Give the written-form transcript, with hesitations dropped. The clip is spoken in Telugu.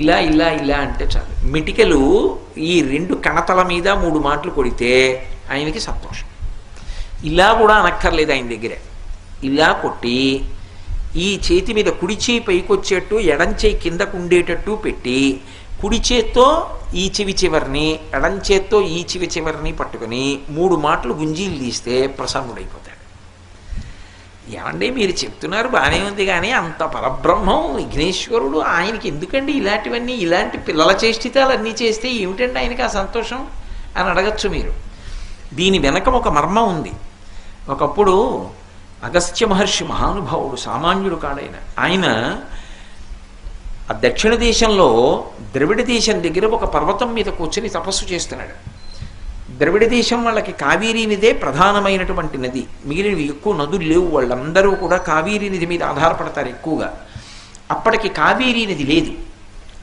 ఇలా ఇలా ఇలా అంటే చాలు. మిటికలు ఈ రెండు కణతల మీద 3 మాటలు కొడితే ఆయనకి సంతోషం. ఇలా కూడా అనక్కర్లేదు ఆయన దగ్గర. ఇలా కొట్టి ఈ చేతి మీద కుడి చేయి పైకొచ్చేట్టు ఎడం చేయి కిందకు ఉండేటట్టు పెట్టి కుడి చేత్తో ఈ చెవి చివరిని ఎడం చేత్తో ఈ చెవి చివరిని పట్టుకొని 3 మాటలు గుంజీలు తీస్తే ప్రసన్నుడైపోతాడు. ఏమండి మీరు చెప్తున్నారు బాగానే ఉంది, కానీ అంత పరబ్రహ్మం విఘ్నేశ్వరుడు ఆయనకి ఎందుకండి ఇలాంటివన్నీ, ఇలాంటి పిల్లల చేష్టితాలు అన్నీ చేస్తే ఏమిటండి ఆయనకి ఆ సంతోషం అని అడగచ్చు మీరు. దీని వెనక ఒక మర్మం ఉంది. ఒకప్పుడు అగస్త్య మహర్షి మహానుభావుడు, సామాన్యుడు కాడైన ఆయన ఆ దక్షిణ దేశంలో ద్రవిడ దేశం దగ్గర ఒక పర్వతం మీద కూర్చొని తపస్సు చేస్తున్నాడు. ద్రవిడ దేశం వాళ్ళకి కావేరీ నదే ప్రధానమైనటువంటి నది, మిగిలినవి ఎక్కువ నదులు లేవు. వాళ్ళందరూ కూడా కావేరీ నది మీద ఆధారపడతారు ఎక్కువగా. అప్పటికి కావేరీ నది లేదు.